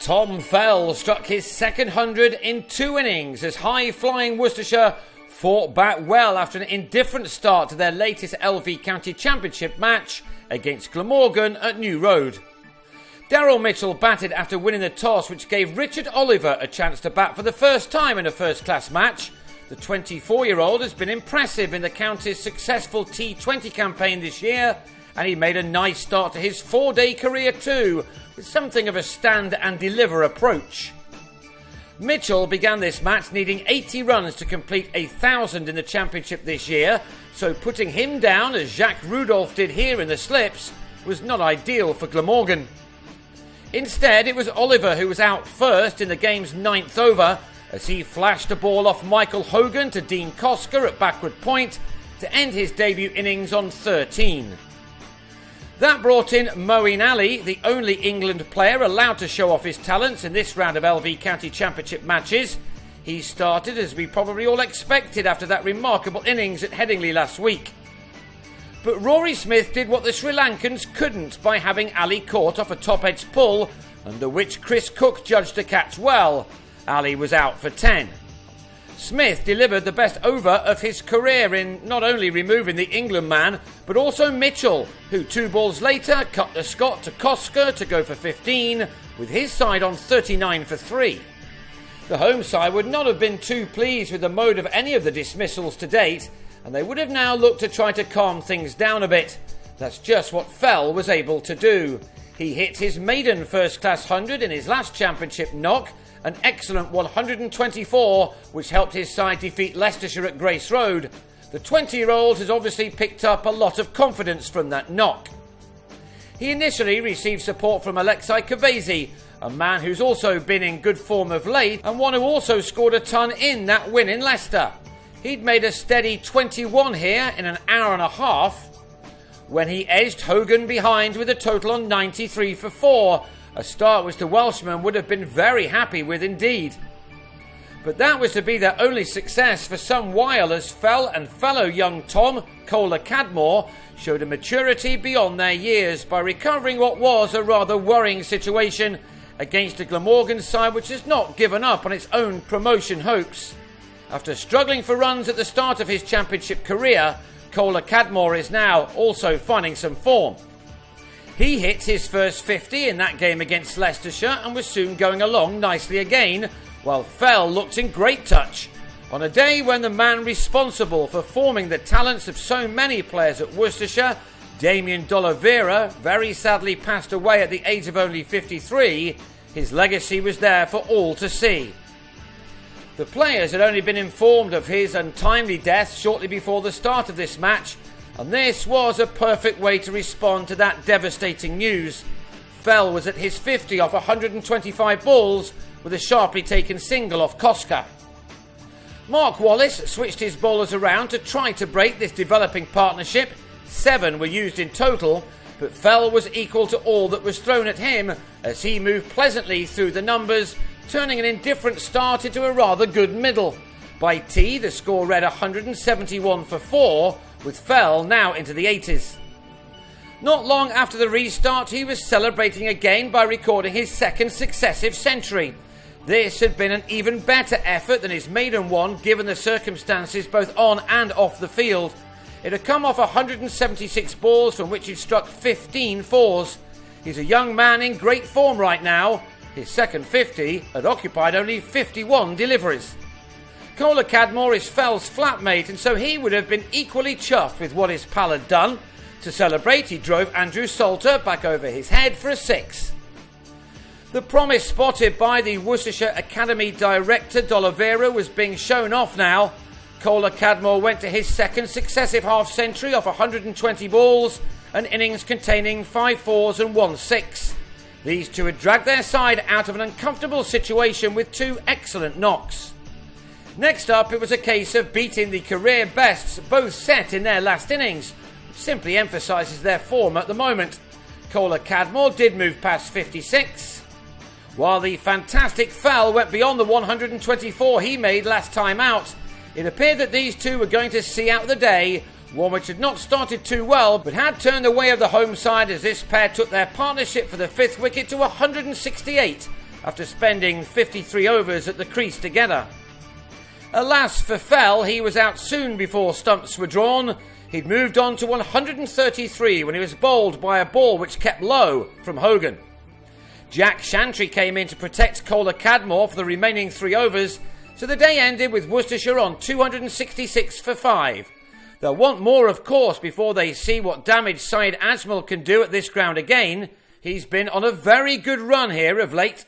Tom Fell struck his second 100 in 2 innings as high-flying Worcestershire fought back well after an indifferent start to their latest LV County Championship match against Glamorgan at New Road. Daryl Mitchell batted after winning the toss, which gave Richard Oliver a chance to bat for the first time in a first-class match. The 24-year-old has been impressive in the county's successful T20 campaign this year, and he made a nice start to his 4-day career too, with something of a stand-and-deliver approach. Mitchell began this match needing 80 runs to complete 1,000 in the championship this year, so putting him down, as Jacques Rudolph did here in the slips, was not ideal for Glamorgan. Instead, it was Oliver who was out first in the game's 9th over, as he flashed a ball off Michael Hogan to Dean Kosker at backward point to end his debut innings on 13. That brought in Moeen Ali, the only England player allowed to show off his talents in this round of LV County Championship matches. He started as we probably all expected after that remarkable innings at Headingley last week. But Rory Smith did what the Sri Lankans couldn't by having Ali caught off a top-edge pull, under which Chris Cook judged the catch well. Ali was out for 10. Smith delivered the best over of his career in not only removing the England man, but also Mitchell, who 2 balls later cut the Scot to Kosker to go for 15, with his side on 39 for 3. The home side would not have been too pleased with the mode of any of the dismissals to date, and they would have now looked to try to calm things down a bit. That's just what Fell was able to do. He hit his maiden first-class 100 in his last championship knock, an excellent 124, which helped his side defeat Leicestershire at Grace Road. The 20-year-old has obviously picked up a lot of confidence from that knock. He initially received support from Alexei Kavezi, a man who's also been in good form of late, and one who also scored a ton in that win in Leicester. He'd made a steady 21 here in an hour and a half, when he edged Hogan behind with a total on 93 for 4, a start which the Welshman would have been very happy with indeed. But that was to be their only success for some while, as Fell and fellow young Tom, Kohler Cadmore, showed a maturity beyond their years by recovering what was a rather worrying situation against a Glamorgan side which has not given up on its own promotion hopes. After struggling for runs at the start of his championship career, Kohler Cadmore is now also finding some form. He hit his first 50 in that game against Leicestershire and was soon going along nicely again, while Fell looked in great touch. On a day when the man responsible for forming the talents of so many players at Worcestershire, Damien D'Oliveira, very sadly passed away at the age of only 53, his legacy was there for all to see. The players had only been informed of his untimely death shortly before the start of this match, and this was a perfect way to respond to that devastating news. Fell was at his 50 off 125 balls with a sharply taken single off Kosker. Mark Wallace switched his bowlers around to try to break this developing partnership. 7 were used in total, but Fell was equal to all that was thrown at him as he moved pleasantly through the numbers, turning an indifferent start into a rather good middle. By tea, the score read 171 for 4, with Fell now into the 80s. Not long after the restart, he was celebrating again by recording his second successive century. This had been an even better effort than his maiden one, given the circumstances both on and off the field. It had come off 176 balls, from which he'd struck 15 fours. He's a young man in great form right now. His second 50 had occupied only 51 deliveries. Kohler Cadmore is Fell's flatmate, and so he would have been equally chuffed with what his pal had done. To celebrate, he drove Andrew Salter back over his head for a 6. The promise spotted by the Worcestershire Academy director D'Oliveira was being shown off now. Kohler Cadmore went to his second successive half-century off 120 balls, an innings containing 5 fours and 1 6. These two had dragged their side out of an uncomfortable situation with 2 excellent knocks. Next up, it was a case of beating the career bests, both set in their last innings, which simply emphasises their form at the moment. Kohler Cadmore did move past 56, while the fantastic Fell went beyond the 124 he made last time out. It appeared that these two were going to see out the day, one which had not started too well, but had turned the way of the home side as this pair took their partnership for the 5th wicket to 168, after spending 53 overs at the crease together. Alas for Fell, he was out soon before stumps were drawn. He'd moved on to 133 when he was bowled by a ball which kept low from Hogan. Jack Shantry came in to protect Kohler Cadmore for the remaining 3 overs, so the day ended with Worcestershire on 266 for 5. They'll want more, of course, before they see what damage Syed Ajmal can do at this ground again. He's been on a very good run here of late.